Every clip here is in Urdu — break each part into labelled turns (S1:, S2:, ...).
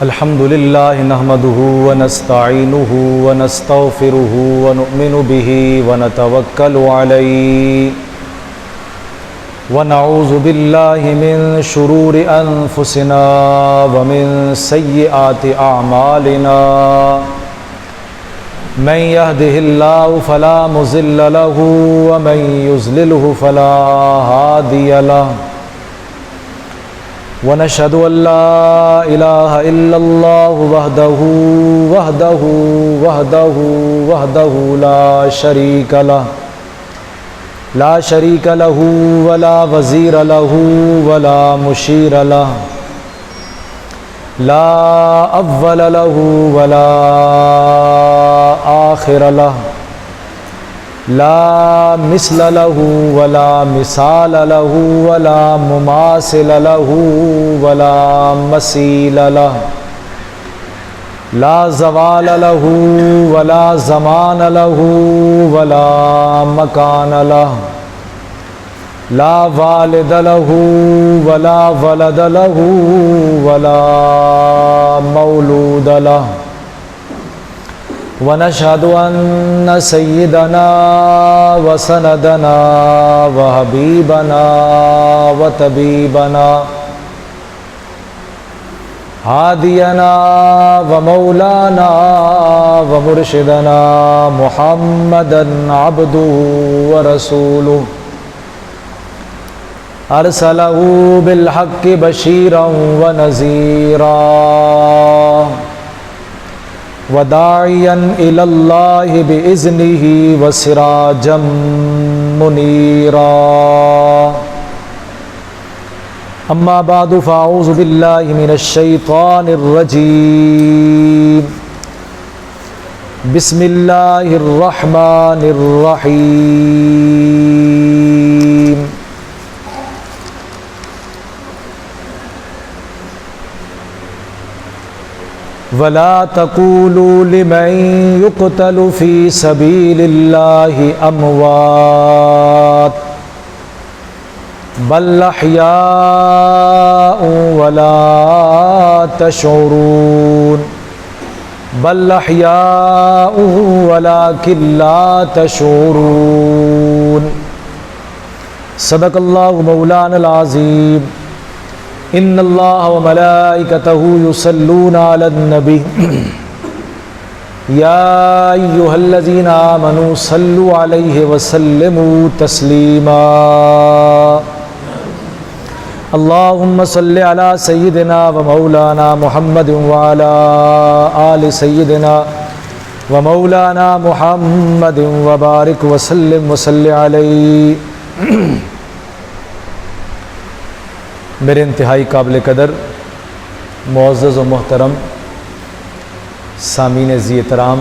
S1: الحمد لله نحمده ونستعينه ونستغفره ونؤمن به ونتوكل عليه ونعوذ بالله من شرور أنفسنا ومن سيئات أعمالنا من يهده الله فلا مضل له ومن يضلله فلا هادي له ونشهد أن لا إله إلا الله وحده لا شريك له ولا وزير له ولا مشير له لا أول له ولا آخر له لا مثل له ولا مثال له ولا مماثل له ولا مثيل له لا زوال له ولا زمان له ولا مكان له لا والد له ولا ولد له ولا مولود له ونشهد أن سيدنا وسندنا وحبيبنا وطبيبنا هادينا ومولانا ومرشدنا محمدا عبده ورسوله أرسله بالحق بشيرا ونذيرا وداعيا إلى الله بإذنه وسراجا منيرا أما بعد فأعوذ بالله من الشيطان الرجيم بسم الله الرحمن الرحيم ولا تقولوا لمن يقتل في سبيل الله أموات بل أحياء ولا تشعرون بل أحياء ولكن لا تشعرون صدق الله مولانا العظيم ان اللہ وملائکتہ یصلون علی النبی یا ایہا الذین آمنوا صلوا علیہ وسلموا تسلیما اللہم صل علی سیدنا ومولانا محمد وعلی آل سیدنا ومولانا محمد وبارک وسلم وصل علیہ۔ میرے انتہائی قابل قدر معزز و محترم سامعین ذی احترام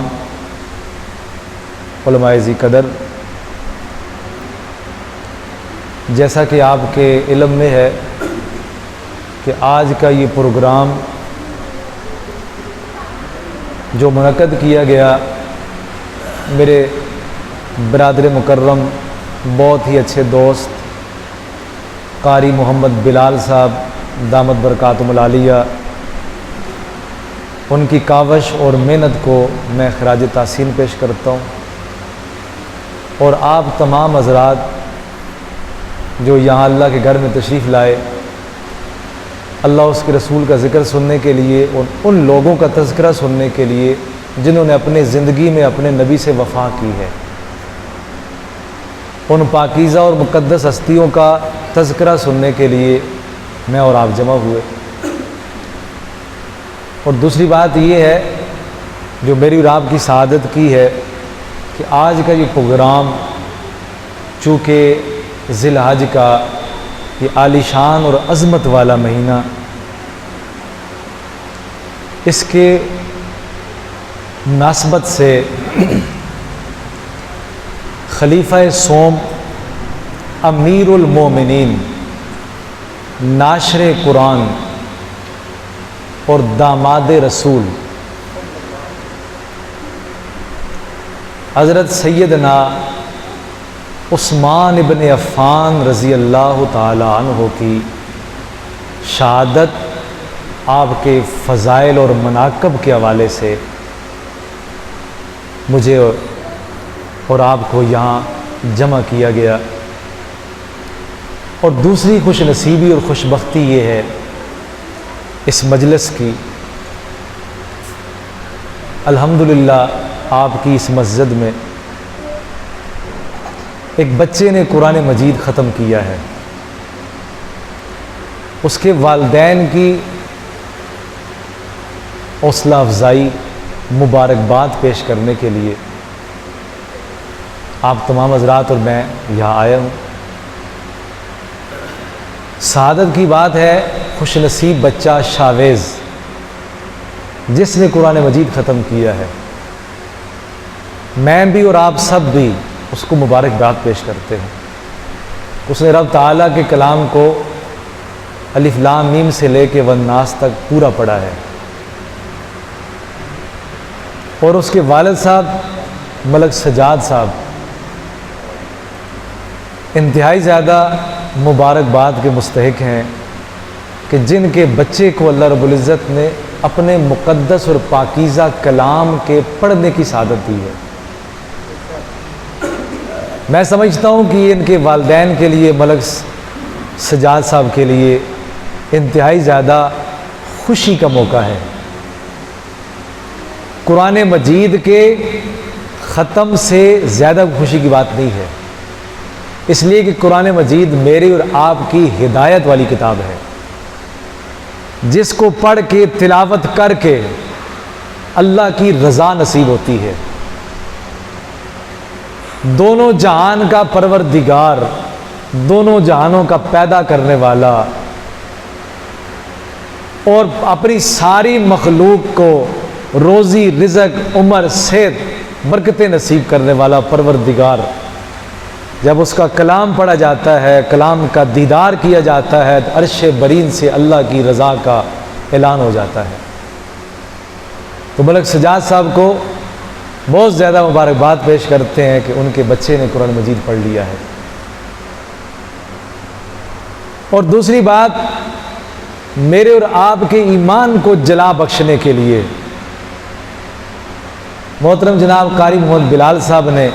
S1: علماء ذی قدر، جیسا کہ آپ کے علم میں ہے کہ آج کا یہ پروگرام جو منعقد کیا گیا میرے برادر مکرم بہت ہی اچھے دوست قاری محمد بلال صاحب دامت برکاتہم العالیہ، ان کی کاوش اور محنت کو میں خراج تحسین پیش کرتا ہوں، اور آپ تمام حضرات جو یہاں اللہ کے گھر میں تشریف لائے اللہ اس کے رسول کا ذکر سننے کے لیے اور ان لوگوں کا تذکرہ سننے کے لیے جنہوں نے اپنے زندگی میں اپنے نبی سے وفا کی ہے، ان پاکیزہ اور مقدس ہستیوں کا تذکرہ سننے کے لیے میں اور آپ جمع ہوئے۔ اور دوسری بات یہ ہے جو میری اور آپ کی سعادت کی ہے کہ آج کا یہ پروگرام چونکہ ذی الحج کا یہ عالی شان اور عظمت والا مہینہ، اس کے مناسبت سے خلیفہ سوم امیر المومنین ناشر قرآن اور داماد رسول حضرت سیدنا عثمان ابن عفان رضی اللہ تعالی عنہ کی شہادت آپ کے فضائل اور مناقب کے حوالے سے مجھے اور آپ کو یہاں جمع کیا گیا۔ اور دوسری خوش نصیبی اور خوش بختی یہ ہے اس مجلس کی، الحمدللہ آپ کی اس مسجد میں ایک بچے نے قرآن مجید ختم کیا ہے، اس کے والدین کی حوصلہ افزائی مبارکباد پیش کرنے کے لیے آپ تمام حضرات اور میں یہاں آیا ہوں۔ سعادت کی بات ہے، خوش نصیب بچہ شاویز جس نے قرآن مجید ختم کیا ہے، میں بھی اور آپ سب بھی اس کو مبارکباد پیش کرتے ہیں۔ اس نے رب تعالیٰ کے کلام کو الف لام میم سے لے کے والناس تک پورا پڑھا ہے، اور اس کے والد صاحب ملک سجاد صاحب انتہائی زیادہ مبارکباد کے مستحق ہیں کہ جن کے بچے کو اللہ رب العزت نے اپنے مقدس اور پاکیزہ کلام کے پڑھنے کی سعادت دی ہے۔ میں سمجھتا ہوں کہ یہ ان کے والدین کے لیے، ملک سجاد صاحب کے لیے انتہائی زیادہ خوشی کا موقع ہے۔ قرآن مجید کے ختم سے زیادہ خوشی کی بات نہیں ہے، اس لیے کہ قرآن مجید میری اور آپ کی ہدایت والی کتاب ہے، جس کو پڑھ کے تلاوت کر کے اللہ کی رضا نصیب ہوتی ہے۔ دونوں جہان کا پروردگار، دونوں جہانوں کا پیدا کرنے والا اور اپنی ساری مخلوق کو روزی رزق عمر صحت برکتیں نصیب کرنے والا پروردگار، جب اس کا کلام پڑھا جاتا ہے، کلام کا دیدار کیا جاتا ہے، تو عرش برین سے اللہ کی رضا کا اعلان ہو جاتا ہے۔ تو ملک سجاد صاحب کو بہت زیادہ مبارکباد پیش کرتے ہیں کہ ان کے بچے نے قرآن مجید پڑھ لیا ہے۔ اور دوسری بات، میرے اور آپ کے ایمان کو جلا بخشنے کے لیے محترم جناب قاری محمد بلال صاحب نے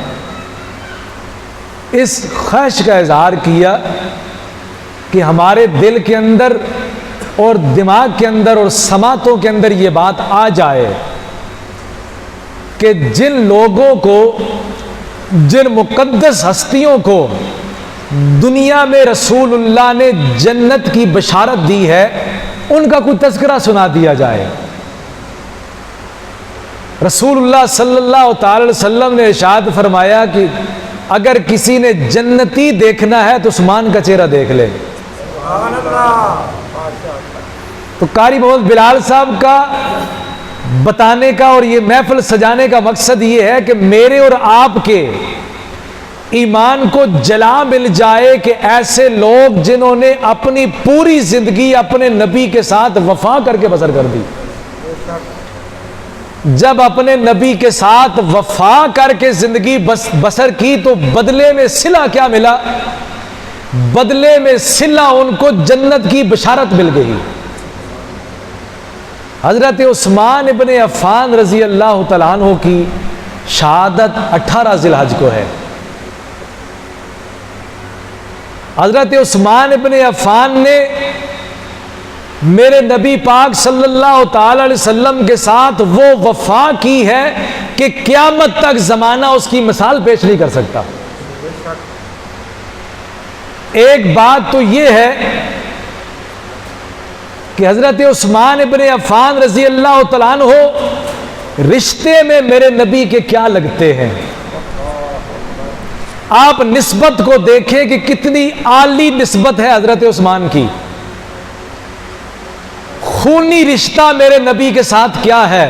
S1: اس خواہش کا اظہار کیا کہ ہمارے دل کے اندر اور دماغ کے اندر اور سماعتوں کے اندر یہ بات آ جائے کہ جن لوگوں کو، جن مقدس ہستیوں کو دنیا میں رسول اللہ نے جنت کی بشارت دی ہے، ان کا کوئی تذکرہ سنا دیا جائے۔ رسول اللہ صلی اللہ تعالی علیہ وسلم نے ارشاد فرمایا کہ اگر کسی نے جنتی دیکھنا ہے تو عثمان کا چہرہ دیکھ لے۔ تو قاری محمد بلال صاحب کا بتانے کا اور یہ محفل سجانے کا مقصد یہ ہے کہ میرے اور آپ کے ایمان کو جلا مل جائے کہ ایسے لوگ جنہوں نے اپنی پوری زندگی اپنے نبی کے ساتھ وفا کر کے بسر کر دی، جب اپنے نبی کے ساتھ وفا کر کے زندگی بسر کی تو بدلے میں صلہ کیا ملا؟ بدلے میں صلہ ان کو جنت کی بشارت مل گئی۔ حضرت عثمان ابن عفان رضی اللہ تعالیٰ عنہ کی شہادت 18 ذی الحج کو ہے۔ حضرت عثمان ابن عفان نے میرے نبی پاک صلی اللہ تعالی علیہ وسلم کے ساتھ وہ وفا کی ہے کہ قیامت تک زمانہ اس کی مثال پیش نہیں کر سکتا۔ ایک بات تو یہ ہے کہ حضرت عثمان ابن عفان رضی اللہ تعالیٰ عنہ رشتے میں میرے نبی کے کیا لگتے ہیں۔ آپ نسبت کو دیکھیں کہ کتنی عالی نسبت ہے حضرت عثمان کی۔ خونی رشتہ میرے نبی کے ساتھ کیا ہے۔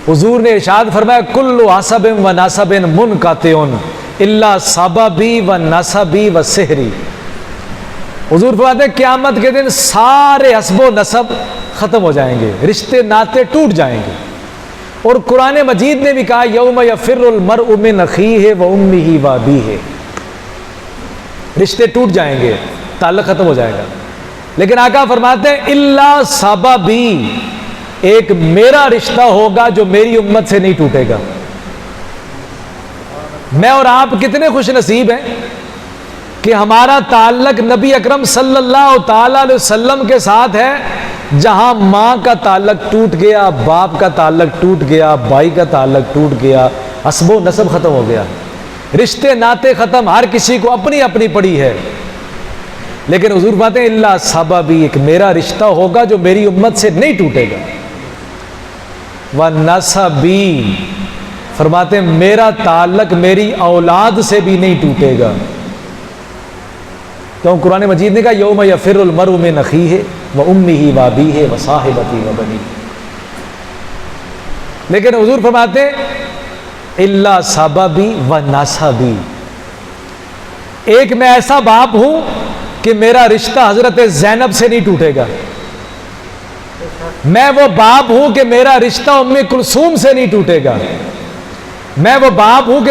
S1: حضور نے ارشاد فرمایا کل حسب و نسب منقطع الا سببی و نسبی و سحری۔ حضور فرماتے ہیں قیامت کے دن سارے حسب و نسب ختم ہو جائیں گے، رشتے ناطے ٹوٹ جائیں گے۔ اور قرآن مجید نے بھی کہا یوم یفر المرء من اخیہ و امہ و ابیہ، رشتے ٹوٹ جائیں گے، تعلق ختم ہو جائے گا. لیکن آقا فرماتے ہیں الا سببی، ایک میرا رشتہ ہوگا جو میری امت سے نہیں ٹوٹے گا. میں اور آپ کتنے خوش نصیب ہیں کہ ہمارا تعلق نبی اکرم صلی اللہ تعالی علیہ وسلم کے ساتھ ہے. جہاں ماں کا تعلق ٹوٹ گیا، باپ کا تعلق ٹوٹ گیا، بھائی کا تعلق ٹوٹ گیا، حسب و نسب ختم ہو گیا، رشتے ناتے ختم، ہر کسی کو اپنی اپنی پڑی ہے. لیکن حضور فرماتے ہیں اللہ سببی، ایک میرا رشتہ ہوگا جو میری امت سے نہیں ٹوٹے گا. وَنَسَبِی، فرماتے ہیں میرا تعلق میری اولاد سے بھی نہیں ٹوٹے گا. کیوں؟ قرآن مجید نے کہا یوم یفر المرء من اخیہ وامہ وابیہ وصاحبتہ وبنیہ. لیکن حضور فرماتے ہیں الا سببی ونسبی، ایک میں ایسا باپ ہوں کہ میرا رشتہ حضرت زینب سے نہیں ٹوٹے گا. میں وہ باپ ہوں کہ میرا رشتہ ام کلثوم سے نہیں ٹوٹے گا. میں وہ باپ ہوں کہ